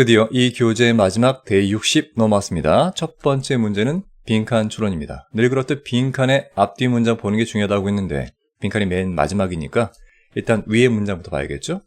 드디어 이 교재의 마지막 데이 60 넘어왔습니다. 첫 번째 문제는 빈칸 추론입니다. 늘 그렇듯 빈칸의 앞뒤 문장 보는 게 중요하다고 했는데 빈칸이 맨 마지막이니까 일단 위의 문장부터 봐야겠죠?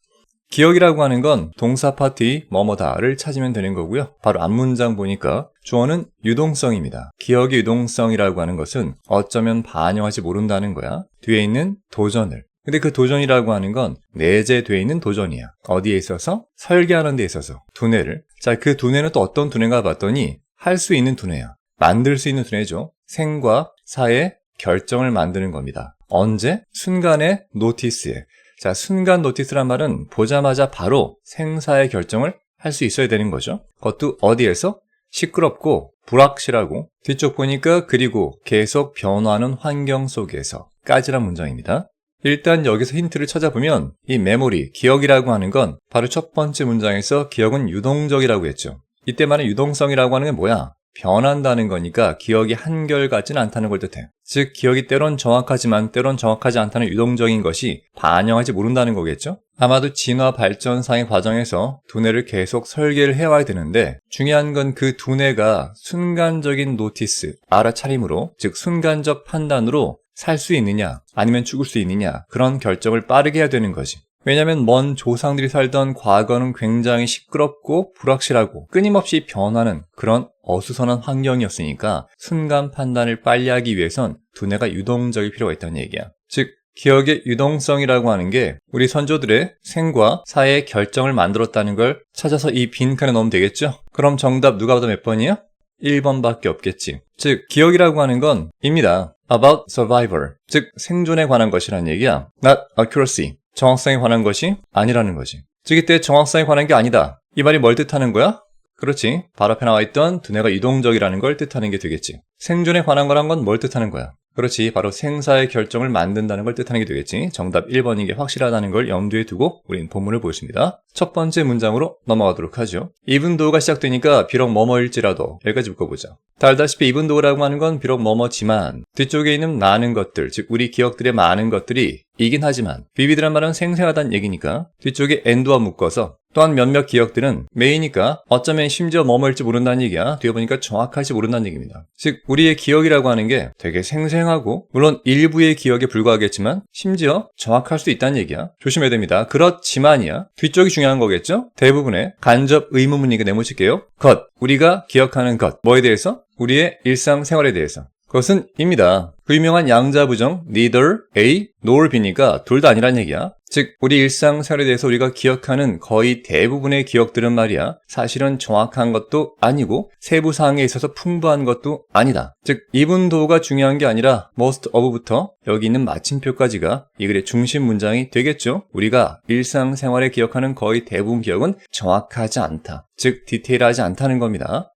기억이라고 하는 건 동사 파티 뭐뭐다를 찾으면 되는 거고요. 바로 앞문장 보니까 주어는 유동성입니다. 기억의 유동성이라고 하는 것은 어쩌면 반영하지 모른다는 거야. 뒤에 있는 도전을. 근데 그 도전이라고 하는 건 내재되어 있는 도전이야. 어디에 있어서? 설계하는 데 있어서. 두뇌를. 자, 그 두뇌는 또 어떤 두뇌가 봤더니 할 수 있는 두뇌야. 만들 수 있는 두뇌죠. 생과 사의 결정을 만드는 겁니다. 언제? 순간의 노티스에. 자, 순간 노티스란 말은 보자마자 바로 생사의 결정을 할 수 있어야 되는 거죠. 그것도 어디에서? 시끄럽고 불확실하고 뒤쪽 보니까 그리고 계속 변화하는 환경 속에서 까지란 문장입니다. 일단 여기서 힌트를 찾아보면 이 메모리, 기억이라고 하는 건 바로 첫 번째 문장에서 기억은 유동적이라고 했죠. 이때 말하는 유동성이라고 하는 게 뭐야? 변한다는 거니까 기억이 한결같지는 않다는 걸 뜻해. 즉 기억이 때론 정확하지만 때론 정확하지 않다는 유동적인 것이 반영하지 모른다는 거겠죠? 아마도 진화 발전상의 과정에서 두뇌를 계속 설계를 해와야 되는데 중요한 건 그 두뇌가 순간적인 노티스, 알아차림으로 즉 순간적 판단으로 살 수 있느냐 아니면 죽을 수 있느냐 그런 결정을 빠르게 해야 되는 거지. 왜냐하면 먼 조상들이 살던 과거는 굉장히 시끄럽고 불확실하고 끊임없이 변하는 그런 어수선한 환경이었으니까 순간 판단을 빨리 하기 위해선 두뇌가 유동적일 필요가 있다는 얘기야. 즉 기억의 유동성이라고 하는 게 우리 선조들의 생과 사의 결정을 만들었다는 걸 찾아서 이 빈칸에 넣으면 되겠죠? 그럼 정답 누가 봐도 몇 번이야? 1번밖에 없겠지. 즉 기억이라고 하는 건 입니다. About survival, 즉 생존에 관한 것이라는 얘기야. Not accuracy, 정확성에 관한 것이 아니라는 거지. 즉 이때 정확성에 관한 게 아니다. 이 말이 뭘 뜻하는 거야? 그렇지. 바로 앞에 나와 있던 두뇌가 유동적이라는 걸 뜻하는 게 되겠지. 생존에 관한 거란 건 뭘 뜻하는 거야? 그렇지. 바로 생사의 결정을 만든다는 걸 뜻하는 게 되겠지. 정답 1번인 게 확실하다는 걸 염두에 두고 우린 본문을 보겠습니다. 첫 번째 문장으로 넘어가도록 하죠. even though가 시작되니까 비록 뭐뭐일지라도 여기까지 묶어보자. 다 알다시피 even though라고 하는 건 비록 뭐뭐지만 뒤쪽에 있는 많은 것들, 즉 우리 기억들의 많은 것들이 이긴 하지만 vivid란 말은 생생하다는 얘기니까 뒤쪽에 and와 묶어서 또한 몇몇 기억들은 매이니까 어쩌면 심지어 뭐뭐일지 모른다는 얘기야. 뒤에 보니까 정확할지 모른다는 얘기입니다. 즉 우리의 기억이라고 하는 게 되게 생생하고 물론 일부의 기억에 불과하겠지만 심지어 정확할 수 있다는 얘기야. 조심해야 됩니다. 그렇지만이야. 뒤쪽이 중요한 거겠죠? 대부분의 간접 의문문이니까 네모칠게요. 것, 우리가 기억하는 것. 뭐에 대해서? 우리의 일상생활에 대해서. 그것은 입니다. 그 유명한 양자부정 neither A nor B니까 둘 다 아니란 얘기야. 즉 우리 일상생활에 대해서 우리가 기억하는 거의 대부분의 기억들은 말이야 사실은 정확한 것도 아니고 세부사항에 있어서 풍부한 것도 아니다. 즉 even though가 중요한 게 아니라 most of부터 여기 있는 마침표까지가 이 글의 중심 문장이 되겠죠. 우리가 일상생활에 기억하는 거의 대부분 기억은 정확하지 않다. 즉 디테일하지 않다는 겁니다.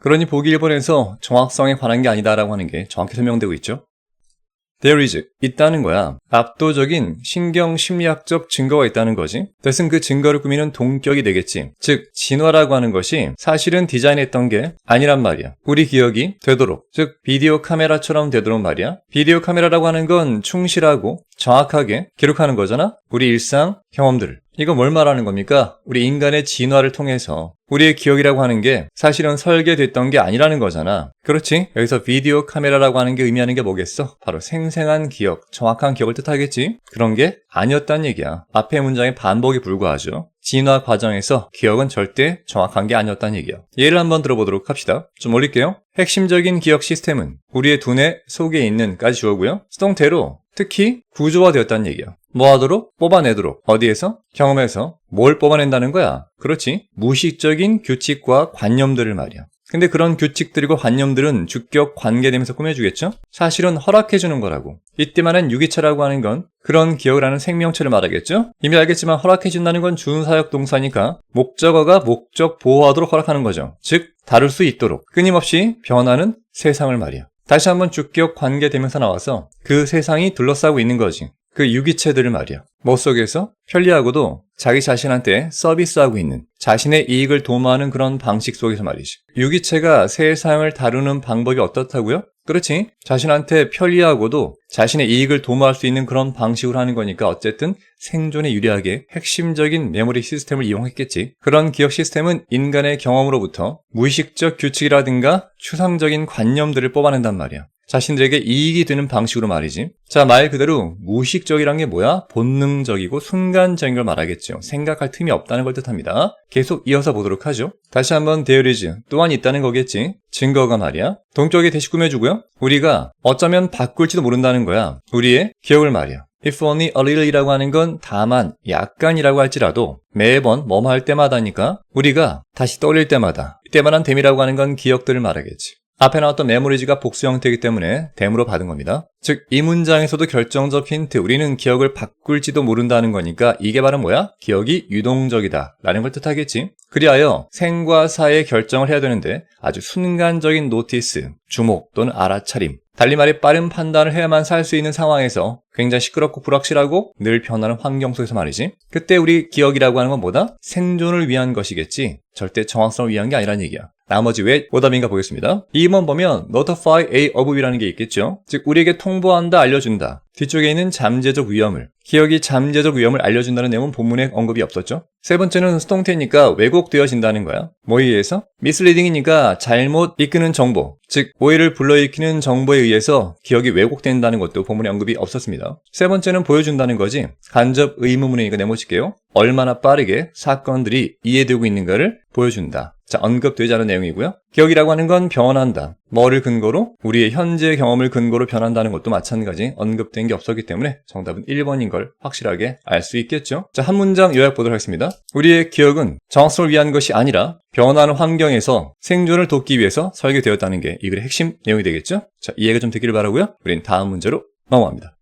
그러니 보기 1번에서 정확성에 관한 게 아니다라고 하는 게 정확히 설명되고 있죠. There is, 있다는 거야. 압도적인 신경심리학적 증거가 있다는 거지. 대신 그 증거를 꾸미는 동격이 되겠지. 즉 진화라고 하는 것이 사실은 디자인했던 게 아니란 말이야. 우리 기억이 되도록, 즉 비디오 카메라처럼 되도록 말이야. 비디오 카메라라고 하는 건 충실하고 정확하게 기록하는 거잖아. 우리 일상 경험들을. 이거 뭘 말하는 겁니까? 우리 인간의 진화를 통해서 우리의 기억이라고 하는 게 사실은 설계됐던 게 아니라는 거잖아. 그렇지? 여기서 비디오 카메라라고 하는 게 의미하는 게 뭐겠어? 바로 생생한 기억, 정확한 기억을 뜻하겠지? 그런 게 아니었다는 얘기야. 앞의 문장의 반복에 불과하죠. 진화 과정에서 기억은 절대 정확한 게 아니었다는 얘기야. 예를 한번 들어보도록 합시다. 좀 올릴게요. 핵심적인 기억 시스템은 우리의 두뇌 속에 있는 까지 주어고요. 수동태로 특히 구조화되었다는 얘기야. 뭐 하도록? 뽑아내도록. 어디에서? 경험에서. 뭘 뽑아낸다는 거야? 그렇지. 무의식적인 규칙과 관념들을 말이야. 근데 그런 규칙들과 관념들은 주격 관계되면서 꾸며주겠죠? 사실은 허락해주는 거라고. 이때 말하는 유기체라고 하는 건 그런 기억을 하는 생명체를 말하겠죠? 이미 알겠지만 허락해준다는 건 준사역 동사니까 목적어가 목적 보호하도록 허락하는 거죠. 즉 다룰 수 있도록 끊임없이 변하는 세상을 말이야. 다시 한번 주격 관계되면서 나와서 그 세상이 둘러싸고 있는 거지. 그 유기체들을 말이야. 뭐 속에서? 편리하고도 자기 자신한테 서비스하고 있는, 자신의 이익을 도모하는 그런 방식 속에서 말이지. 유기체가 세상을 다루는 방법이 어떻다고요? 그렇지. 자신한테 편리하고도 자신의 이익을 도모할 수 있는 그런 방식으로 하는 거니까 어쨌든 생존에 유리하게 핵심적인 메모리 시스템을 이용했겠지. 그런 기억 시스템은 인간의 경험으로부터 무의식적 규칙이라든가 추상적인 관념들을 뽑아낸단 말이야. 자신들에게 이익이 되는 방식으로 말이지. 자, 말 그대로 무의식적이란 게 뭐야? 본능적이고 순간적인 걸 말하겠죠. 생각할 틈이 없다는 걸 뜻합니다. 계속 이어서 보도록 하죠. 다시 한번 데어리즈 또한 있다는 거겠지. 증거가 말이야. 동격에 대시 꾸며주고요. 우리가 어쩌면 바꿀지도 모른다는 거야. 우리의 기억을 말이야. if only a little이라고 하는 건 다만 약간이라고 할지라도 매번 뭐뭐 할 때마다니까 우리가 다시 떠올릴 때마다 이때만한 댐이라고 하는 건 기억들을 말하겠지. 앞에 나왔던 메모리즈가 복수 형태이기 때문에 댐으로 받은 겁니다. 즉, 이 문장에서도 결정적 힌트, 우리는 기억을 바꿀지도 모른다는 거니까 이게 바로 뭐야? 기억이 유동적이다 라는 걸 뜻하겠지. 그리하여 생과 사의 결정을 해야 되는데 아주 순간적인 노티스, 주목 또는 알아차림, 달리 말해 빠른 판단을 해야만 살 수 있는 상황에서 굉장히 시끄럽고 불확실하고 늘 변하는 환경 속에서 말이지. 그때 우리 기억이라고 하는 건 뭐다? 생존을 위한 것이겠지. 절대 정확성을 위한 게 아니란 얘기야. 나머지 왜 오답인가 보겠습니다. 2번 보면 notify A of이라는 게 있겠죠. 즉 우리에게 통보한다, 알려준다. 뒤쪽에 있는 잠재적 위험을, 기억이 잠재적 위험을 알려준다는 내용은 본문에 언급이 없었죠. 세 번째는 수동태니까 왜곡되어진다는 거야. 뭐에 의해서? misleading이니까 잘못 이끄는 정보, 즉 오해를 불러일으키는 정보에 의해서 기억이 왜곡된다는 것도 본문에 언급이 없었습니다. 세 번째는 보여준다는 거지. 간접 의문문이니까 네모칠게요. 얼마나 빠르게 사건들이 이해되고 있는가를 보여준다. 자, 언급되지 않은 내용이고요. 기억이라고 하는 건 변한다. 뭐를 근거로? 우리의 현재 경험을 근거로 변한다는 것도 마찬가지 언급된 게 없었기 때문에 정답은 1번인 걸 확실하게 알 수 있겠죠. 자, 한 문장 요약 보도록 하겠습니다. 우리의 기억은 정확성을 위한 것이 아니라 변하는 환경에서 생존을 돕기 위해서 설계되었다는 게 이 글의 핵심 내용이 되겠죠. 자, 이해가 좀 되기를 바라고요. 우린 다음 문제로 넘어갑니다.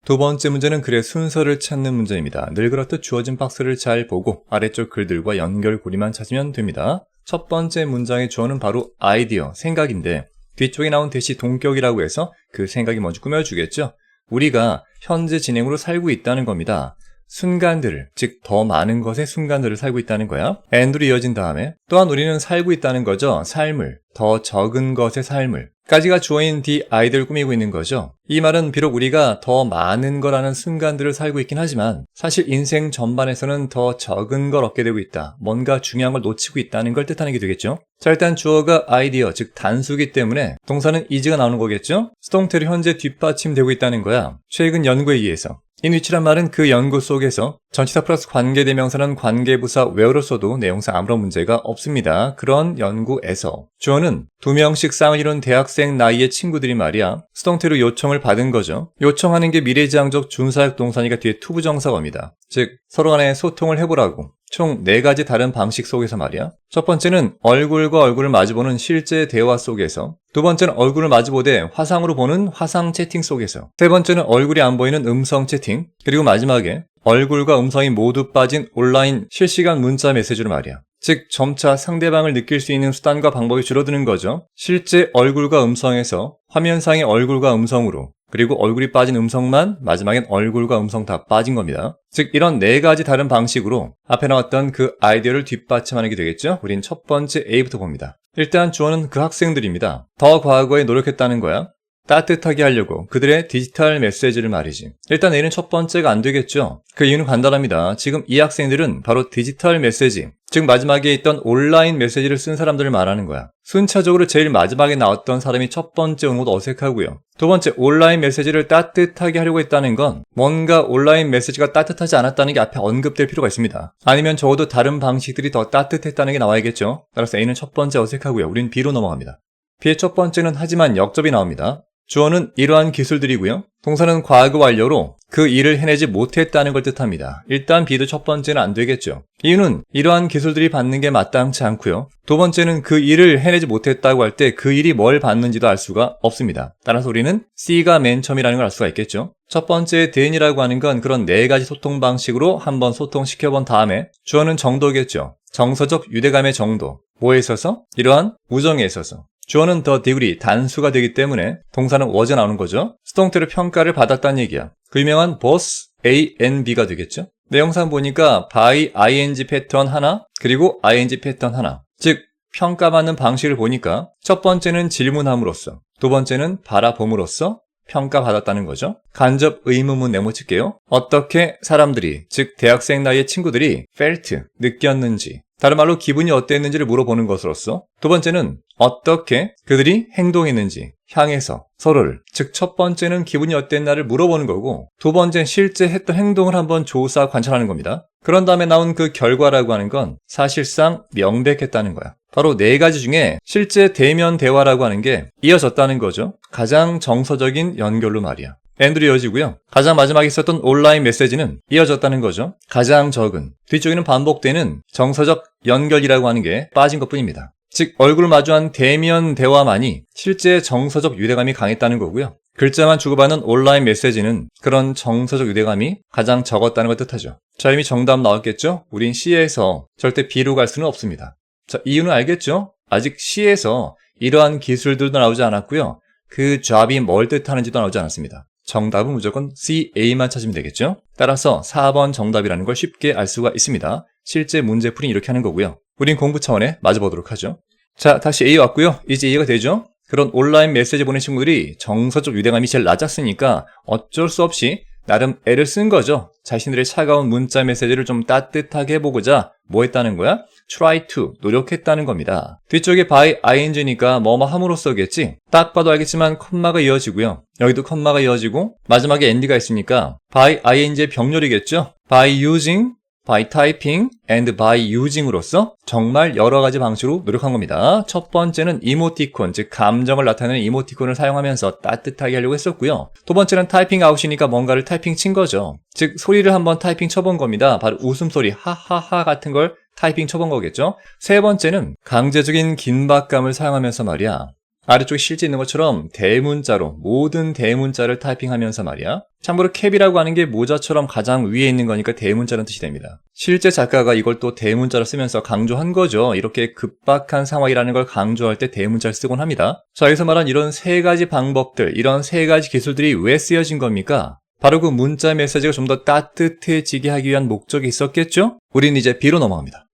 두 번째 문제는 글의 순서를 찾는 문제입니다. 늘 그렇듯 주어진 박스를 잘 보고 아래쪽 글들과 연결고리만 찾으면 됩니다. 첫 번째 문장의 주어는 바로 아이디어, 생각인데 뒤쪽에 나온 대시 동격이라고 해서 그 생각이 먼저 꾸며주겠죠. 우리가 현재 진행으로 살고 있다는 겁니다. 순간들을, 즉 더 많은 것의 순간들을 살고 있다는 거야. and로 이어진 다음에 또한 우리는 살고 있다는 거죠. 삶을, 더 적은 것의 삶을 까지가 주어인 the 아이디어를 꾸미고 있는 거죠. 이 말은 비록 우리가 더 많은 거라는 순간들을 살고 있긴 하지만 사실 인생 전반에서는 더 적은 걸 얻게 되고 있다. 뭔가 중요한 걸 놓치고 있다는 걸 뜻하는 게 되겠죠. 자, 일단 주어가 아이디어, 즉 단수기 때문에 동사는 is가 나오는 거겠죠. 수동태로 현재 뒷받침되고 있다는 거야. 최근 연구에 의해서. in which란 말은 그 연구 속에서 전치사 플러스 관계대명사는 관계부사 where로 써도 내용상 아무런 문제가 없습니다. 그런 연구에서 주어는 2명씩 쌍을 이룬 대학생 나이의 친구들이 말이야 수동태로 요청을 받은 거죠. 요청하는 게 미래지향적 준사역 동사니까 뒤에 투부정사가 옵니다. 즉 서로 간에 소통을 해보라고 총 4가지 다른 방식 속에서 말이야. 첫 번째는 얼굴과 얼굴을 마주보는 실제 대화 속에서, 두 번째는 얼굴을 마주보되 화상으로 보는 화상 채팅 속에서, 세 번째는 얼굴이 안 보이는 음성 채팅, 그리고 마지막에 얼굴과 음성이 모두 빠진 온라인 실시간 문자 메시지로 말이야. 즉 점차 상대방을 느낄 수 있는 수단과 방법이 줄어드는 거죠. 실제 얼굴과 음성에서 화면상의 얼굴과 음성으로, 그리고 얼굴이 빠진 음성만 마지막엔 얼굴과 음성 다 빠진 겁니다. 즉 이런 4가지 다른 방식으로 앞에 나왔던 그 아이디어를 뒷받침하는 게 되겠죠. 우린 첫 번째 A부터 봅니다. 일단 주어는 그 학생들입니다. 더 과거에 노력했다는 거야. 따뜻하게 하려고 그들의 디지털 메시지를 말이지. 일단 A는 첫 번째가 안 되겠죠. 그 이유는 간단합니다. 지금 이 학생들은 바로 디지털 메시지, 즉 마지막에 있던 온라인 메시지를 쓴 사람들을 말하는 거야. 순차적으로 제일 마지막에 나왔던 사람이 첫 번째 오는 것도 어색하고요. 두 번째, 온라인 메시지를 따뜻하게 하려고 했다는 건 뭔가 온라인 메시지가 따뜻하지 않았다는 게 앞에 언급될 필요가 있습니다. 아니면 적어도 다른 방식들이 더 따뜻했다는 게 나와야겠죠. 따라서 A는 첫 번째 어색하고요. 우린 B로 넘어갑니다. B의 첫 번째는 하지만 역접이 나옵니다. 주어는 이러한 기술들이고요. 동사는 과거 완료로 그 일을 해내지 못했다는 걸 뜻합니다. 일단 B도 첫 번째는 안 되겠죠. 이유는 이러한 기술들이 받는 게 마땅치 않고요. 두 번째는 그 일을 해내지 못했다고 할 때 그 일이 뭘 받는지도 알 수가 없습니다. 따라서 우리는 C가 맨 처음이라는 걸 알 수가 있겠죠. 첫 번째 then이라고 하는 건 그런 4가지 소통 방식으로 한번 소통시켜본 다음에 주어는 정도겠죠. 정서적 유대감의 정도. 뭐에 있어서? 이러한 우정에 있어서. 주어는 the degree, 단수가 되기 때문에 동사는 was에 나오는 거죠. 수동태로 평가를 받았다는 얘기야. 그 유명한 both A and B가 되겠죠. 내용상 보니까 by ing 패턴 하나, 그리고 ing 패턴 하나. 즉 평가받는 방식을 보니까 첫 번째는 질문함으로써, 두 번째는 바라봄으로써 평가받았다는 거죠. 간접 의문문 네모 칠게요. 어떻게 사람들이, 즉 대학생 나이의 친구들이 felt, 느꼈는지, 다른 말로 기분이 어땠는지를 물어보는 것으로서, 두 번째는 어떻게 그들이 행동했는지 향해서 서로를, 즉 첫 번째는 기분이 어땠나를 물어보는 거고, 두 번째는 실제 했던 행동을 한번 조사 관찰하는 겁니다. 그런 다음에 나온 그 결과라고 하는 건 사실상 명백했다는 거야. 바로 네 가지 중에 실제 대면 대화라고 하는 게 이어졌다는 거죠. 가장 정서적인 연결로 말이야. and로 이어지고요. 가장 마지막에 있었던 온라인 메시지는 이어졌다는 거죠. 가장 적은, 뒤쪽에는 반복되는 정서적 연결이라고 하는 게 빠진 것뿐입니다. 즉 얼굴 마주한 대면 대화만이 실제 정서적 유대감이 강했다는 거고요. 글자만 주고받는 온라인 메시지는 그런 정서적 유대감이 가장 적었다는 걸 뜻하죠. 자, 이미 정답 나왔겠죠? 우린 C에서 절대 B로 갈 수는 없습니다. 자, 이유는 알겠죠? 아직 C에서 이러한 기술들도 나오지 않았고요. 그 잡이 뭘 뜻하는지도 나오지 않았습니다. 정답은 무조건 C, A만 찾으면 되겠죠? 따라서 4번 정답이라는 걸 쉽게 알 수가 있습니다. 실제 문제풀이는 이렇게 하는 거고요. 우린 공부 차원에 맞아보도록 하죠. 자, 다시 A 왔고요. 이제 이해가 되죠? 그런 온라인 메시지 보낸 친구들이 정서적 유대감이 제일 낮았으니까 어쩔 수 없이 나름 애를 쓴 거죠. 자신들의 차가운 문자 메시지를 좀 따뜻하게 해보고자 뭐 했다는 거야? try to, 노력했다는 겁니다. 뒤쪽에 by ing니까 뭐뭐 함으로써겠지? 딱 봐도 알겠지만 컴마가 이어지고요. 여기도 컴마가 이어지고 마지막에 and가 있으니까 by ing의 병렬이겠죠? by using, by typing, and by using으로서 정말 여러 가지 방식으로 노력한 겁니다. 첫 번째는 이모티콘, 즉 감정을 나타내는 이모티콘을 사용하면서 따뜻하게 하려고 했었고요. 두 번째는 타이핑 아웃이니까 뭔가를 타이핑 친 거죠. 즉 소리를 한번 타이핑 쳐본 겁니다. 바로 웃음소리, 하하하 같은 걸 타이핑 쳐본 거겠죠. 세 번째는 강제적인 긴박감을 사용하면서 말이야. 아래쪽에 실제 있는 것처럼 대문자로 모든 대문자를 타이핑하면서 말이야. 참고로 캡이라고 하는 게 모자처럼 가장 위에 있는 거니까 대문자라는 뜻이 됩니다. 실제 작가가 이걸 또 대문자로 쓰면서 강조한 거죠. 이렇게 급박한 상황이라는 걸 강조할 때 대문자를 쓰곤 합니다. 자, 여기서 말한 이런 세 가지 방법들, 이런 세 가지 기술들이 왜 쓰여진 겁니까? 바로 그 문자 메시지가 좀 더 따뜻해지게 하기 위한 목적이 있었겠죠? 우린 이제 B로 넘어갑니다.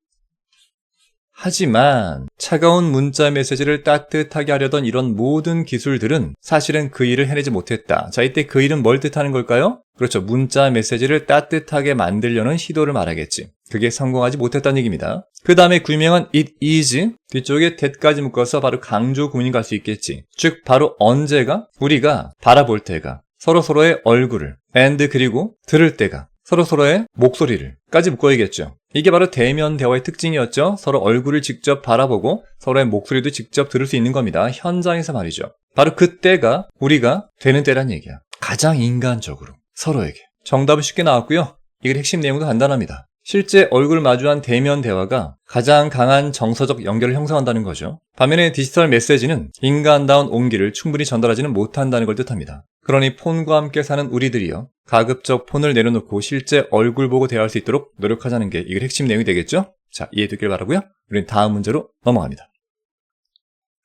하지만 차가운 문자 메시지를 따뜻하게 하려던 이런 모든 기술들은 사실은 그 일을 해내지 못했다. 자, 이때 그 일은 뭘 뜻하는 걸까요? 그렇죠. 문자 메시지를 따뜻하게 만들려는 시도를 말하겠지. 그게 성공하지 못했다는 얘기입니다. 그 다음에 유명한 it is, 뒤쪽에 that까지 묶어서 바로 강조 구문이 갈 수 있겠지. 즉 바로 언제가, 우리가 바라볼 때가, 서로서로의 얼굴을, and 그리고 들을 때가, 서로서로의 목소리를까지 묶어야겠죠. 이게 바로 대면 대화의 특징이었죠. 서로 얼굴을 직접 바라보고 서로의 목소리도 직접 들을 수 있는 겁니다. 현장에서 말이죠. 바로 그때가 우리가 되는 때란 얘기야. 가장 인간적으로 서로에게. 정답은 쉽게 나왔고요. 이게 핵심 내용도 간단합니다. 실제 얼굴 마주한 대면 대화가 가장 강한 정서적 연결을 형성한다는 거죠. 반면에 디지털 메시지는 인간다운 온기를 충분히 전달하지는 못한다는 걸 뜻합니다. 그러니 폰과 함께 사는 우리들이요. 가급적 폰을 내려놓고 실제 얼굴 보고 대화할 수 있도록 노력하자는 게 이게 핵심 내용이 되겠죠? 자, 이해되길 바라고요. 우리는 다음 문제로 넘어갑니다.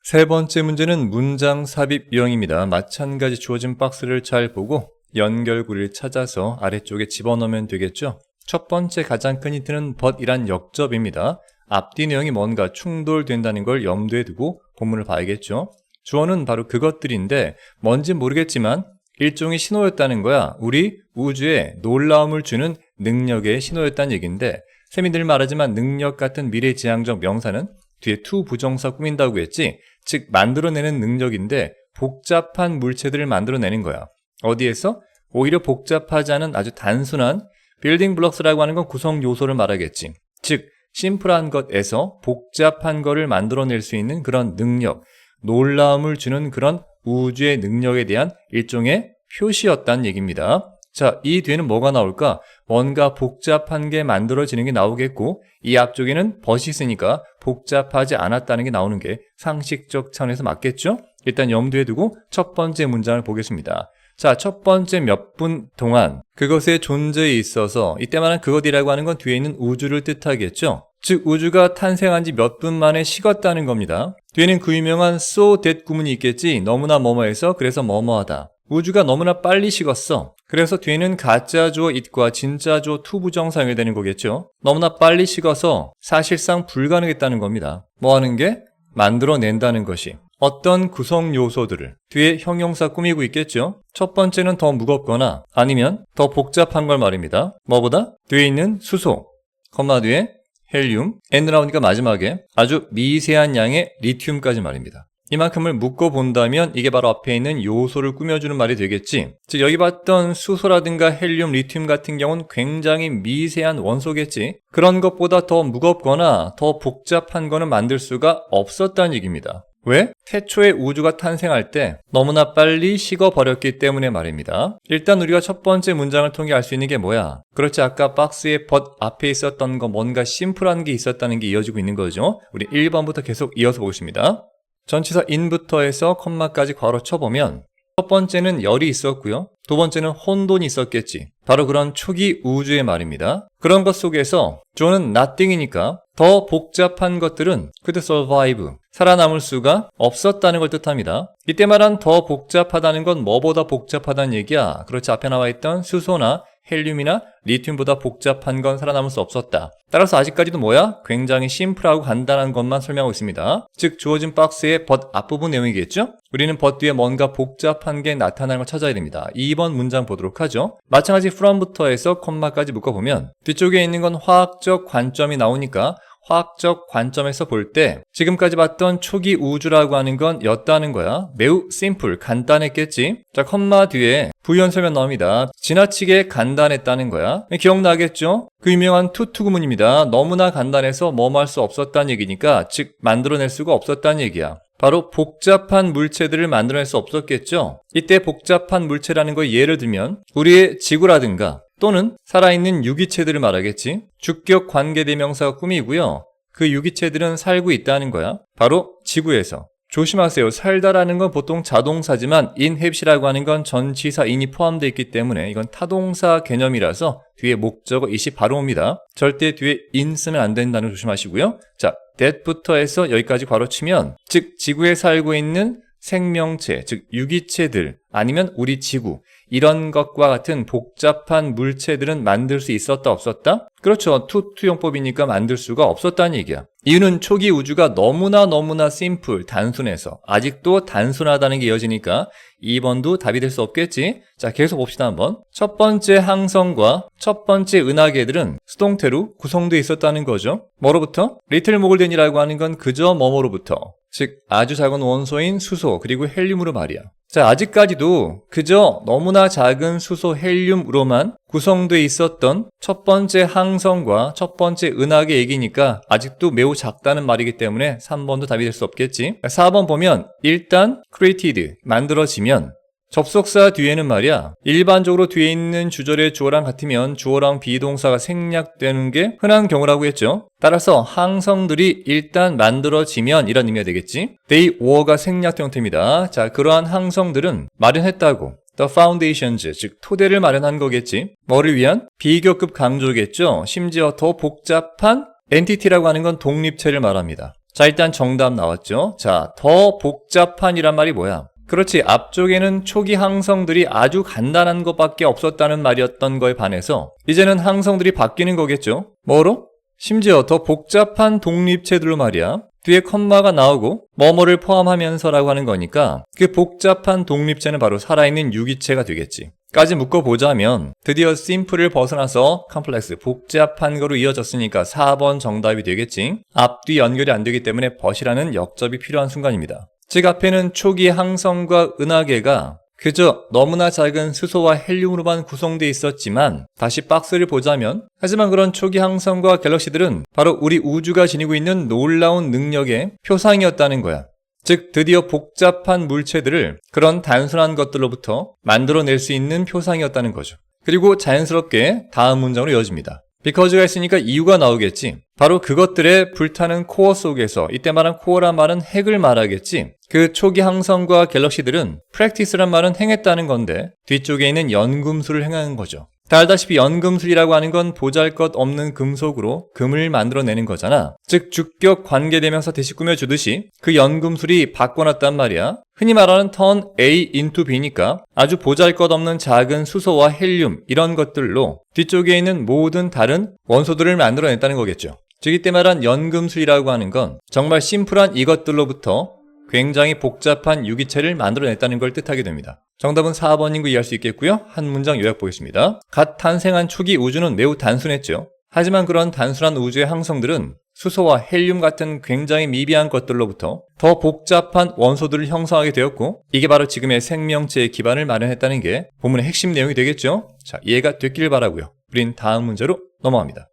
세 번째 문제는 문장 삽입 유형입니다. 마찬가지 주어진 박스를 잘 보고 연결고리를 찾아서 아래쪽에 집어넣으면 되겠죠? 첫 번째 가장 큰 힌트는 but이란 역접입니다. 앞뒤 내용이 뭔가 충돌된다는 걸 염두에 두고 본문을 봐야겠죠? 주어는 바로 그것들인데 뭔진 모르겠지만 일종의 신호였다는 거야. 우리 우주에 놀라움을 주는 능력의 신호였다는 얘기인데 쌤이 늘 말하지만 능력 같은 미래지향적 명사는 뒤에 to 부정사 꾸민다고 했지. 즉 만들어내는 능력인데 복잡한 물체들을 만들어내는 거야. 어디에서? 오히려 복잡하지 않은 아주 단순한 빌딩 블록스라고 하는 건 구성 요소를 말하겠지. 즉 심플한 것에서 복잡한 거를 만들어낼 수 있는 그런 능력, 놀라움을 주는 그런 우주의 능력에 대한 일종의 표시였다는 얘기입니다. 자, 이 뒤에는 뭐가 나올까? 뭔가 복잡한 게 만들어지는 게 나오겠고 이 앞쪽에는 벗이 있으니까 복잡하지 않았다는 게 나오는 게 상식적 차원에서 맞겠죠? 일단 염두에 두고 첫 번째 문장을 보겠습니다. 자, 첫 번째 몇 분 동안 그것의 존재에 있어서 이때만은 그것이라고 하는 건 뒤에 있는 우주를 뜻하겠죠. 즉 우주가 탄생한 지 몇 분 만에 식었다는 겁니다. 뒤에는 그 유명한 so that 구문이 있겠지. 너무나 뭐뭐해서 그래서 뭐뭐하다. 우주가 너무나 빨리 식었어. 그래서 뒤에는 가짜 주어 it과 진짜 주어 to 부정사 연결되는 거겠죠. 너무나 빨리 식어서 사실상 불가능했다는 겁니다. 뭐 하는 게? 만들어낸다는 것이. 어떤 구성 요소들을 뒤에 형용사 꾸미고 있겠죠. 첫 번째는 더 무겁거나 아니면 더 복잡한 걸 말입니다. 뭐보다? 뒤에 있는 수소, 컴마 뒤에 헬륨, N 나오니까 마지막에 아주 미세한 양의 리튬까지 말입니다. 이만큼을 묶어본다면 이게 바로 앞에 있는 요소를 꾸며주는 말이 되겠지. 즉 여기 봤던 수소라든가 헬륨, 리튬 같은 경우는 굉장히 미세한 원소겠지. 그런 것보다 더 무겁거나 더 복잡한 거는 만들 수가 없었다는 얘기입니다. 왜? 태초에 우주가 탄생할 때 너무나 빨리 식어버렸기 때문에 말입니다. 일단 우리가 첫 번째 문장을 통해 알 수 있는 게 뭐야? 그렇지, 아까 박스의 but 앞에 있었던 거 뭔가 심플한 게 있었다는 게 이어지고 있는 거죠. 우리 1번부터 계속 이어서 보겠습니다. 전치사 in부터 해서 컴마까지 괄호 쳐보면 첫 번째는 열이 있었고요. 두 번째는 혼돈이 있었겠지. 바로 그런 초기 우주의 말입니다. 그런 것 속에서 주어는 nothing이니까 더 복잡한 것들은 could survive, 살아남을 수가 없었다는 걸 뜻합니다. 이때 말한 더 복잡하다는 건 뭐보다 복잡하다는 얘기야. 그렇지, 앞에 나와 있던 수소나 헬륨이나 리튬보다 복잡한 건 살아남을 수 없었다. 따라서 아직까지도 뭐야? 굉장히 심플하고 간단한 것만 설명하고 있습니다. 즉 주어진 박스의 but 앞부분 내용이겠죠? 우리는 but 뒤에 뭔가 복잡한 게 나타나는 걸 찾아야 됩니다. 2번 문장 보도록 하죠. 마찬가지 from부터 해서 콤마까지 묶어보면 뒤쪽에 있는 건 화학적 관점이 나오니까 화학적 관점에서 볼 때 지금까지 봤던 초기 우주라고 하는 건 였다는 거야. 매우 심플, 간단했겠지. 자, 컴마 뒤에 부연 설명 나옵니다. 지나치게 간단했다는 거야. 기억나겠죠? 그 유명한 투투 구문입니다. 너무나 간단해서 뭐뭐 할 수 없었다는 얘기니까, 즉 만들어낼 수가 없었다는 얘기야. 바로 복잡한 물체들을 만들어낼 수 없었겠죠. 이때 복잡한 물체라는 거 예를 들면 우리의 지구라든가 또는 살아있는 유기체들을 말하겠지. 주격 관계대명사가 꾸미고요. 그 유기체들은 살고 있다는 거야. 바로 지구에서. 조심하세요. 살다라는 건 보통 자동사지만 inhabit이라고 하는 건 전치사 in이 포함되어 있기 때문에 이건 타동사 개념이라서 뒤에 목적어 it이 바로 옵니다. 절대 뒤에 in 쓰면 안 된다는 거 조심하시고요. 자, that부터 해서 여기까지 괄호 치면 즉 지구에 살고 있는 생명체, 즉 유기체들 아니면 우리 지구 이런 것과 같은 복잡한 물체들은 만들 수 있었다 없었다? 그렇죠. 투투용법이니까 만들 수가 없었다는 얘기야. 이유는 초기 우주가 너무나 심플, 단순해서 아직도 단순하다는 게 이어지니까 2번도 답이 될 수 없겠지. 자, 계속 봅시다 한번. 첫 번째 항성과 첫 번째 은하계들은 수동태로 구성되어 있었다는 거죠. 뭐로부터? 리틀 모글덴이라고 하는 건 그저 뭐뭐로부터, 즉 아주 작은 원소인 수소 그리고 헬륨으로 말이야. 자, 아직까지도 그저 너무나 작은 수소 헬륨으로만 구성되어 있었던 첫 번째 항성과 첫 번째 은하계 얘기니까 아직도 매우 작다는 말이기 때문에 3번도 답이 될 수 없겠지. 4번 보면 일단 created, 만들어지면 접속사 뒤에는 말이야 일반적으로 뒤에 있는 주절의 주어랑 같으면 주어랑 비동사가 생략되는 게 흔한 경우라고 했죠. 따라서 항성들이 일단 만들어지면 이런 의미가 되겠지. they were가 생략 형태입니다. 자, 그러한 항성들은 마련했다고 the foundations, 즉 토대를 마련한 거겠지. 뭐를 위한? 비교급 강조겠죠. 심지어 더 복잡한 entity라고 하는 건 독립체를 말합니다. 자, 일단 정답 나왔죠. 자, 더 복잡한이란 말이 뭐야? 그렇지, 앞쪽에는 초기 항성들이 아주 간단한 것밖에 없었다는 말이었던 거에 반해서 이제는 항성들이 바뀌는 거겠죠. 뭐로? 심지어 더 복잡한 독립체들로 말이야. 뒤에 컴마가 나오고 뭐뭐를 포함하면서라고 하는 거니까 그 복잡한 독립체는 바로 살아있는 유기체가 되겠지. 까지 묶어보자면 드디어 심플을 벗어나서 컴플렉스, 복잡한 거로 이어졌으니까 4번 정답이 되겠지. 앞뒤 연결이 안 되기 때문에 벗이라는 역접이 필요한 순간입니다. 즉 앞에는 초기 항성과 은하계가 그저 너무나 작은 수소와 헬륨으로만 구성되어 있었지만 다시 박스를 보자면 하지만 그런 초기 항성과 갤럭시들은 바로 우리 우주가 지니고 있는 놀라운 능력의 표상이었다는 거야. 즉 드디어 복잡한 물체들을 그런 단순한 것들로부터 만들어낼 수 있는 표상이었다는 거죠. 그리고 자연스럽게 다음 문장으로 이어집니다. because가 있으니까 이유가 나오겠지. 바로 그것들의 불타는 코어 속에서, 이때 말한 코어란 말은 핵을 말하겠지. 그 초기 항성과 갤럭시들은 practice란 말은 행했다는 건데 뒤쪽에 있는 연금술을 행하는 거죠. 다 알다시피 연금술이라고 하는 건 보잘것없는 금속으로 금을 만들어내는 거잖아. 즉 주격 관계대명사 대시 꾸며주듯이 그 연금술이 바꿔놨단 말이야. 흔히 말하는 turn A into B니까 아주 보잘것없는 작은 수소와 헬륨 이런 것들로 뒤쪽에 있는 모든 다른 원소들을 만들어냈다는 거겠죠. 즉 이때 말한 연금술이라고 하는 건 정말 심플한 이것들로부터 굉장히 복잡한 유기체를 만들어냈다는 걸 뜻하게 됩니다. 정답은 4번인 거 이해할 수 있겠고요. 한 문장 요약 보겠습니다. 갓 탄생한 초기 우주는 매우 단순했죠. 하지만 그런 단순한 우주의 항성들은 수소와 헬륨 같은 굉장히 미비한 것들로부터 더 복잡한 원소들을 형성하게 되었고 이게 바로 지금의 생명체의 기반을 마련했다는 게 본문의 핵심 내용이 되겠죠. 자, 이해가 됐길 바라고요. 우린 다음 문제로 넘어갑니다.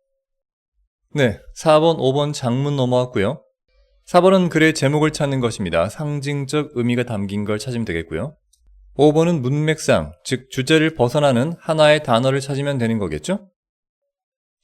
네, 4번, 5번 장문 넘어왔고요. 4번은 글의 제목을 찾는 것입니다. 상징적 의미가 담긴 걸 찾으면 되겠고요. 5번은 문맥상, 즉 주제를 벗어나는 하나의 단어를 찾으면 되는 거겠죠?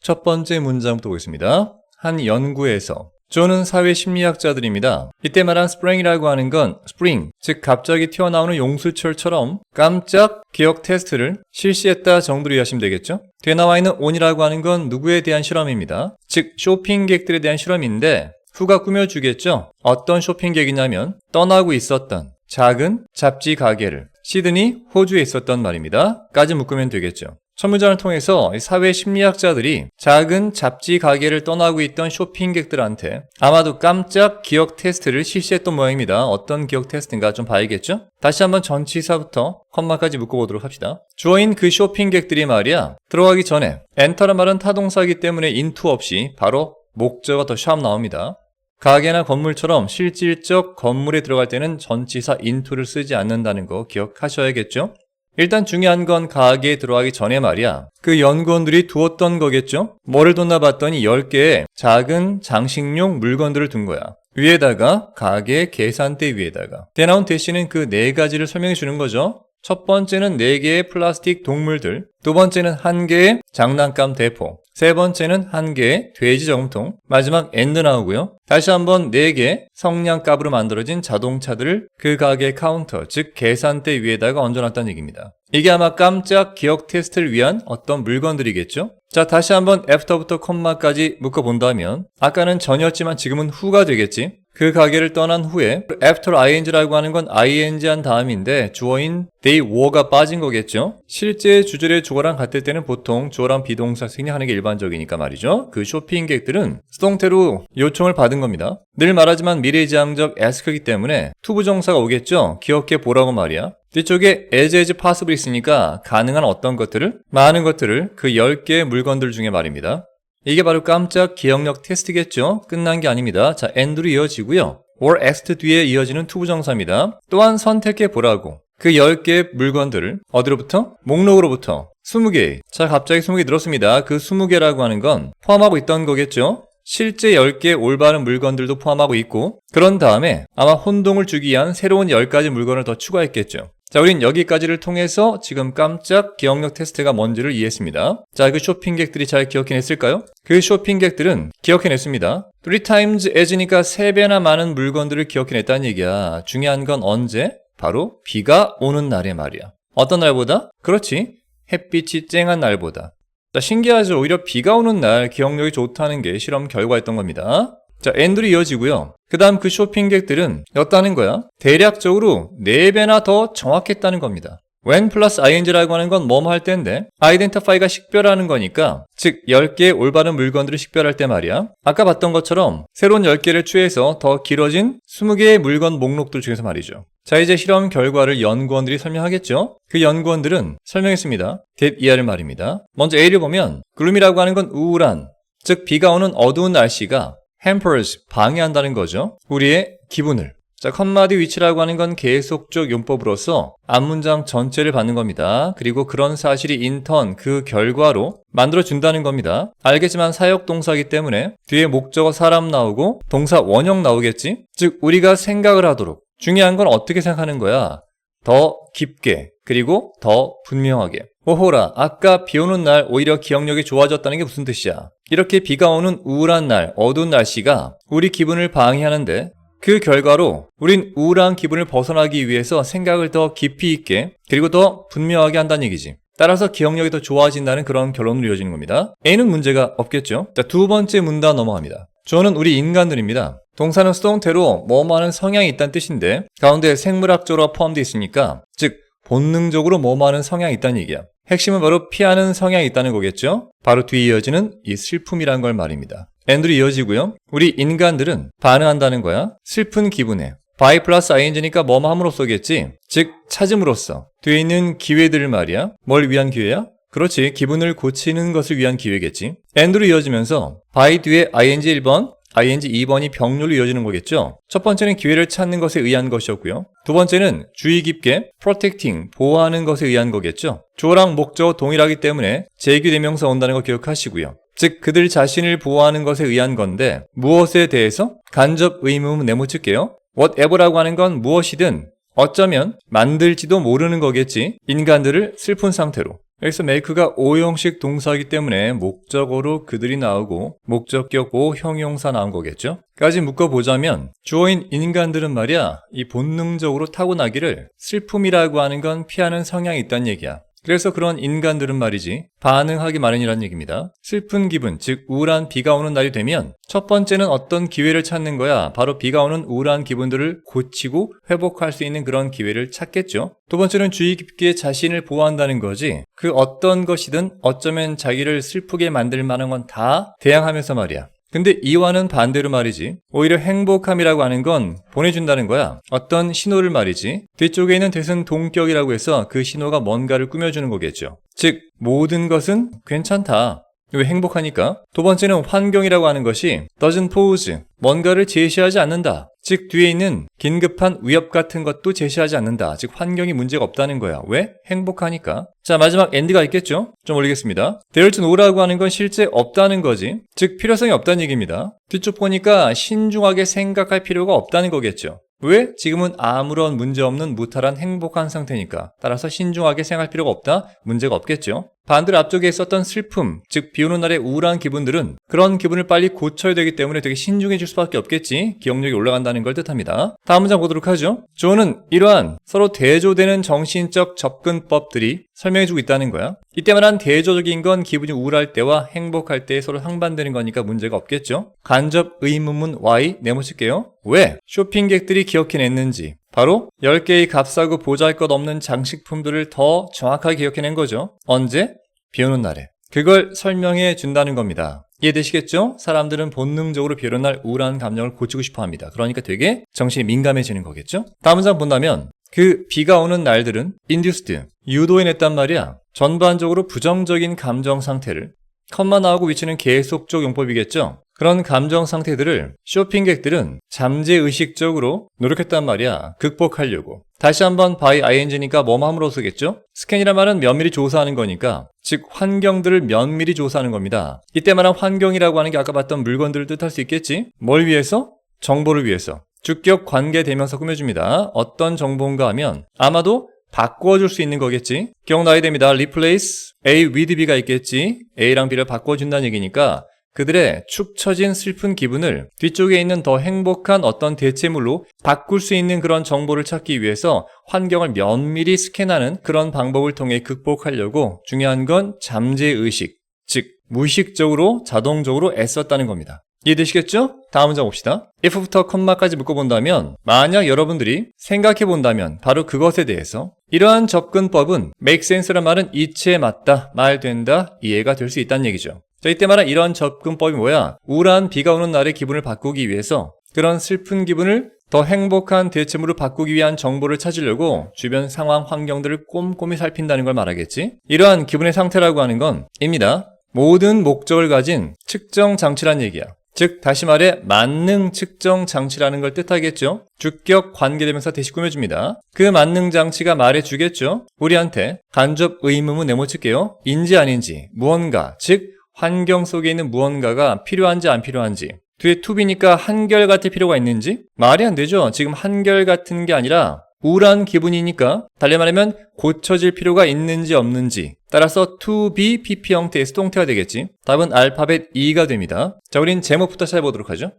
첫 번째 문장부터 보겠습니다. 한 연구에서 존은 사회심리학자들입니다. 이때 말한 spring이라고 하는 건 spring, 즉 갑자기 튀어나오는 용수철처럼 깜짝 기억 테스트를 실시했다 정도로 이해하시면 되겠죠? 뒤에 나와 있는 on이라고 하는 건 누구에 대한 실험입니다. 즉 쇼핑객들에 대한 실험인데 후가 꾸며주겠죠? 어떤 쇼핑객이냐면 떠나고 있었던 작은 잡지 가게를 시드니, 호주에 있었던 말입니다. 까지 묶으면 되겠죠. 첫 문장을 통해서 사회 심리학자들이 작은 잡지 가게를 떠나고 있던 쇼핑객들한테 아마도 깜짝 기억 테스트를 실시했던 모양입니다. 어떤 기억 테스트인가 좀 봐야겠죠? 다시 한번 전치사부터 컴마까지 묶어보도록 합시다. 주어인 그 쇼핑객들이 말이야 들어가기 전에 엔터란 말은 타동사이기 때문에 into 없이 바로 목적어가 더 샵 나옵니다. 가게나 건물처럼 실질적 건물에 들어갈 때는 전치사 into를 쓰지 않는다는 거 기억하셔야겠죠? 일단 중요한 건 가게에 들어가기 전에 말이야 그 연구원들이 두었던 거겠죠? 뭐를 뒀나 봤더니 10개의 작은 장식용 물건들을 둔 거야. 위에다가 가게 계산대 위에다가 대나온 대신은 그 4가지를 설명해 주는 거죠. 첫 번째는 4개의 플라스틱 동물들, 두 번째는 1개의 장난감 대포, 세 번째는 1개의 돼지 저금통, 마지막 엔드 나오고요. 다시 한번 4개 성냥갑으로 만들어진 자동차들을 그 가게 카운터, 즉 계산대 위에다가 얹어놨다는 얘기입니다. 이게 아마 깜짝 기억 테스트를 위한 어떤 물건들이겠죠? 자, 다시 한번 after부터 콤마까지 묶어본다면 아까는 전이었지만 지금은 후가 되겠지? 그 가게를 떠난 후에 after ing라고 하는 건 ing 한 다음인데 주어인 they were가 빠진 거겠죠? 실제 주절의 주어랑 같을 때는 보통 주어랑 비동사 생략하는 게 일반적이니까 말이죠. 그 쇼핑객들은 수동태로 요청을 받은 겁니다. 늘 말하지만 미래지향적 ask이기 때문에 투부정사가 오겠죠? 기억해 보라고 말이야. 뒤쪽에 as possible 있으니까 가능한 어떤 것들을? 많은 것들을 그 10개의 물건들 중에 말입니다. 이게 바로 깜짝 기억력 테스트겠죠? 끝난 게 아닙니다. 자, and로 이어지고요. or asked 뒤에 이어지는 투부정사입니다. 또한 선택해 보라고. 그 10개의 물건들을 어디로부터? 목록으로부터 20개. 자, 갑자기 20개 늘었습니다. 그 20개라고 하는 건 포함하고 있던 거겠죠? 실제 10개의 올바른 물건들도 포함하고 있고 그런 다음에 아마 혼동을 주기 위한 새로운 10가지 물건을 더 추가했겠죠. 자, 우린 여기까지를 통해서 지금 깜짝 기억력 테스트가 뭔지를 이해했습니다. 자, 그 쇼핑객들이 잘 기억해냈을까요? 그 쇼핑객들은 기억해냈습니다. 3 times as니까 3배나 많은 물건들을 기억해냈다는 얘기야. 중요한 건 언제? 바로 비가 오는 날의 말이야. 어떤 날보다? 그렇지. 햇빛이 쨍한 날보다. 자, 신기하죠? 오히려 비가 오는 날 기억력이 좋다는 게 실험 결과였던 겁니다. 자, and로 이어지고요. 그 다음 그 쇼핑객들은 였다는 거야. 대략적으로 4배나 더 정확했다는 겁니다. when 플러스 ing라고 하는 건 뭐뭐 할 때인데 identify가 식별하는 거니까 즉 10개의 올바른 물건들을 식별할 때 말이야. 아까 봤던 것처럼 새로운 10개를 추해서 더 길어진 20개의 물건 목록들 중에서 말이죠. 자, 이제 실험 결과를 연구원들이 설명하겠죠. 그 연구원들은 설명했습니다. that 이하를 말입니다. 먼저 A를 보면 gloom이라고 하는 건 우울한, 즉 비가 오는 어두운 날씨가 hampers, 방해한다는 거죠. 우리의 기분을. 자, 컴마 뒤 위치라고 하는 건 계속적 용법으로서 앞문장 전체를 받는 겁니다. 그리고 그런 사실이 인턴, 그 결과로 만들어준다는 겁니다. 알겠지만 사역동사이기 때문에 뒤에 목적어 사람 나오고 동사 원형 나오겠지? 즉 우리가 생각을 하도록. 중요한 건 어떻게 생각하는 거야? 더 깊게, 그리고 더 분명하게. 오호라, 아까 비 오는 날 오히려 기억력이 좋아졌다는 게 무슨 뜻이야? 이렇게 비가 오는 우울한 날, 어두운 날씨가 우리 기분을 방해하는데 그 결과로 우린 우울한 기분을 벗어나기 위해서 생각을 더 깊이 있게 그리고 더 분명하게 한다는 얘기지. 따라서 기억력이 더 좋아진다는 그런 결론으로 이어지는 겁니다. A는 문제가 없겠죠? 자, 두 번째 문단 넘어갑니다. 주어는 우리 인간들입니다. 동사는 수동태로 뭐뭐하는 성향이 있다는 뜻인데 가운데 생물학적으로 포함되어 있으니까 즉 본능적으로 뭐뭐하는 성향이 있다는 얘기야. 핵심은 바로 피하는 성향이 있다는 거겠죠? 바로 뒤에 이어지는 이 슬픔이란 걸 말입니다. and로 이어지고요. 우리 인간들은 반응한다는 거야. 슬픈 기분에. by 플러스 ing니까 뭐뭐 함으로써겠지. 즉 찾음으로써. 뒤에 있는 기회들을 말이야. 뭘 위한 기회야? 그렇지. 기분을 고치는 것을 위한 기회겠지. and로 이어지면서 by 뒤에 ing 1번, ing 2번이 병렬로 이어지는 거겠죠. 첫 번째는 기회를 찾는 것에 의한 것이었고요. 두 번째는 주의 깊게 protecting, 보호하는 것에 의한 거겠죠. 주어랑 목적어 동일하기 때문에 제규대명사 온다는 거 기억하시고요. 즉 그들 자신을 보호하는 것에 의한 건데 무엇에 대해서? 간접 의문문 네모칠게요. whatever라고 하는 건 무엇이든 어쩌면 만들지도 모르는 거겠지. 인간들을 슬픈 상태로. 여기서 make가 오형식 동사이기 때문에 목적어로 그들이 나오고 목적격 오 형용사 나온 거겠죠. 까지 묶어보자면 주어인 인간들은 말이야 이 본능적으로 타고나기를 슬픔이라고 하는 건 피하는 성향이 있다는 얘기야. 그래서 그런 인간들은 말이지 반응하기 마련이라는 얘기입니다. 슬픈 기분, 즉 우울한 비가 오는 날이 되면 첫 번째는 어떤 기회를 찾는 거야. 바로 비가 오는 우울한 기분들을 고치고 회복할 수 있는 그런 기회를 찾겠죠. 두 번째는 주의 깊게 자신을 보호한다는 거지. 그 어떤 것이든 어쩌면 자기를 슬프게 만들 만한 건 다 대항하면서 말이야. 근데 이와는 반대로 말이지. 오히려 행복함이라고 하는 건 보내준다는 거야. 어떤 신호를 말이지. 뒤쪽에 있는 대은 동격이라고 해서 그 신호가 뭔가를 꾸며주는 거겠죠. 즉 모든 것은 괜찮다. 왜 행복하니까? 두 번째는 환경이라고 하는 것이 doesn't pose, 뭔가를 제시하지 않는다. 즉 뒤에 있는 긴급한 위협 같은 것도 제시하지 않는다. 즉 환경이 문제가 없다는 거야. 왜? 행복하니까. 자, 마지막 end가 있겠죠? 좀 올리겠습니다. there to know라고 하는 건 실제 없다는 거지. 즉 필요성이 없다는 얘기입니다. 뒤쪽 보니까 신중하게 생각할 필요가 없다는 거겠죠. 왜? 지금은 아무런 문제 없는 무탈한 행복한 상태니까. 따라서 신중하게 생각할 필요가 없다? 문제가 없겠죠. 반대로 앞쪽에 있었던 슬픔, 즉 비 오는 날의 우울한 기분들은 그런 기분을 빨리 고쳐야 되기 때문에 되게 신중해질 수밖에 없겠지. 기억력이 올라간다는 걸 뜻합니다. 다음 문장 보도록 하죠. 주어는 이러한 서로 대조되는 정신적 접근법들이 설명해주고 있다는 거야. 이때 말한 대조적인 건 기분이 우울할 때와 행복할 때 서로 상반되는 거니까 문제가 없겠죠. 간접 의문문 Y 네모칠게요. 왜? 쇼핑객들이 기억해냈는지. 바로 10개의 값싸고 보잘것없는 장식품들을 더 정확하게 기억해낸 거죠. 언제? 비 오는 날에. 그걸 설명해 준다는 겁니다. 이해되시겠죠? 사람들은 본능적으로 비 오는 날 우울한 감정을 고치고 싶어 합니다. 그러니까 되게 정신이 민감해지는 거겠죠? 다음 문장 본다면 그 비가 오는 날들은 induced, 유도해냈단 말이야. 전반적으로 부정적인 감정 상태를. 컴마 나오고 위치는 계속적 용법이겠죠? 그런 감정 상태들을 쇼핑객들은 잠재의식적으로 노력했단 말이야. 극복하려고. 다시 한번 by ing니까 뭐함으로써겠죠? 스캔이란 말은 면밀히 조사하는 거니까 즉 환경들을 면밀히 조사하는 겁니다. 이때 말한 환경이라고 하는 게 아까 봤던 물건들을 뜻할 수 있겠지? 뭘 위해서? 정보를 위해서. 주격 관계 대명사 꾸며줍니다. 어떤 정보인가 하면 아마도 바꿔줄 수 있는 거겠지? 기억나야 됩니다. replace A with B가 있겠지? A랑 B를 바꿔준다는 얘기니까 그들의 축 처진 슬픈 기분을 뒤쪽에 있는 더 행복한 어떤 대체물로 바꿀 수 있는 그런 정보를 찾기 위해서 환경을 면밀히 스캔하는 그런 방법을 통해 극복하려고 중요한 건 잠재의식, 즉 무의식적으로 자동적으로 애썼다는 겁니다. 이해되시겠죠? 다음 문장 봅시다. if부터 컴마까지 묶어본다면 만약 여러분들이 생각해본다면 바로 그것에 대해서 이러한 접근법은 make sense란 말은 이치에 맞다, 말된다, 이해가 될 수 있다는 얘기죠. 자, 이때 말한 이런 접근법이 뭐야? 우울한 비가 오는 날의 기분을 바꾸기 위해서 그런 슬픈 기분을 더 행복한 대체물로 바꾸기 위한 정보를 찾으려고 주변 상황 환경들을 꼼꼼히 살핀다는 걸 말하겠지? 이러한 기분의 상태라고 하는 건 입니다. 모든 목적을 가진 측정 장치란 얘기야. 즉 다시 말해 만능 측정 장치라는 걸 뜻하겠죠. 주격 관계대명사 대시 꾸며줍니다. 그 만능 장치가 말해주겠죠. 우리한테 간접 의문문 네모칠게요. 인지 아닌지 무언가 즉 환경 속에 있는 무언가가 필요한지 안 필요한지. 뒤에 to be니까 한결같을 필요가 있는지? 말이 안 되죠. 지금 한결같은 게 아니라 우울한 기분이니까 달리 말하면 고쳐질 필요가 있는지 없는지 따라서 to be pp 형태의 수동태가 되겠지. 답은 알파벳 E가 됩니다. 자, 우린 제목부터 찾아보도록 하죠.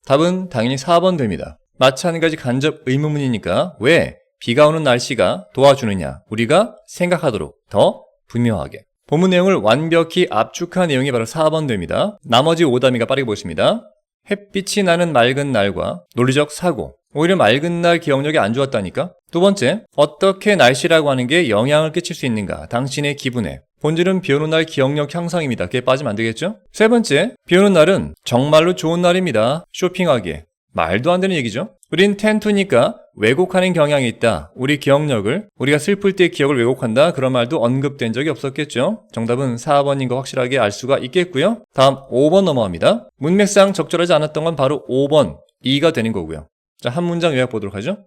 답은 당연히 4번 됩니다. 마찬가지 간접 의문문이니까 왜 비가 오는 날씨가 도와주느냐 우리가 생각하도록 더 분명하게. 본문 내용을 완벽히 압축한 내용이 바로 4번 됩니다. 나머지 오답이가 빠르게 보겠습니다. 햇빛이 나는 맑은 날과 논리적 사고. 오히려 맑은 날 기억력이 안 좋았다니까? 두 번째, 어떻게 날씨라고 하는 게 영향을 끼칠 수 있는가? 당신의 기분에. 본질은 비 오는 날 기억력 향상입니다. 그게 빠지면 안 되겠죠? 세 번째, 비 오는 날은 정말로 좋은 날입니다. 쇼핑하기에. 말도 안 되는 얘기죠? 우린 텐투니까 왜곡하는 경향이 있다. 우리 기억력을, 우리가 슬플 때 기억을 왜곡한다. 그런 말도 언급된 적이 없었겠죠? 정답은 4번인 거 확실하게 알 수가 있겠고요. 다음 5번 넘어갑니다. 문맥상 적절하지 않았던 건 바로 5번, 2가 되는 거고요. 자, 한 문장 요약 보도록 하죠.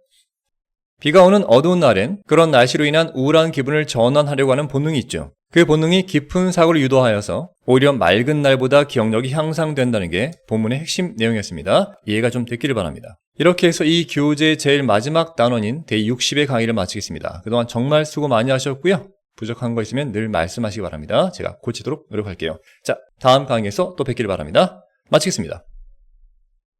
비가 오는 어두운 날엔 그런 날씨로 인한 우울한 기분을 전환하려고 하는 본능이 있죠. 그 본능이 깊은 사고를 유도하여서 오히려 맑은 날보다 기억력이 향상된다는 게 본문의 핵심 내용이었습니다. 이해가 좀 됐기를 바랍니다. 이렇게 해서 이 교재의 제일 마지막 단원인 대60의 강의를 마치겠습니다. 그동안 정말 수고 많이 하셨고요. 부족한 거 있으면 늘 말씀하시기 바랍니다. 제가 고치도록 노력할게요. 자, 다음 강의에서 또 뵙기를 바랍니다. 마치겠습니다.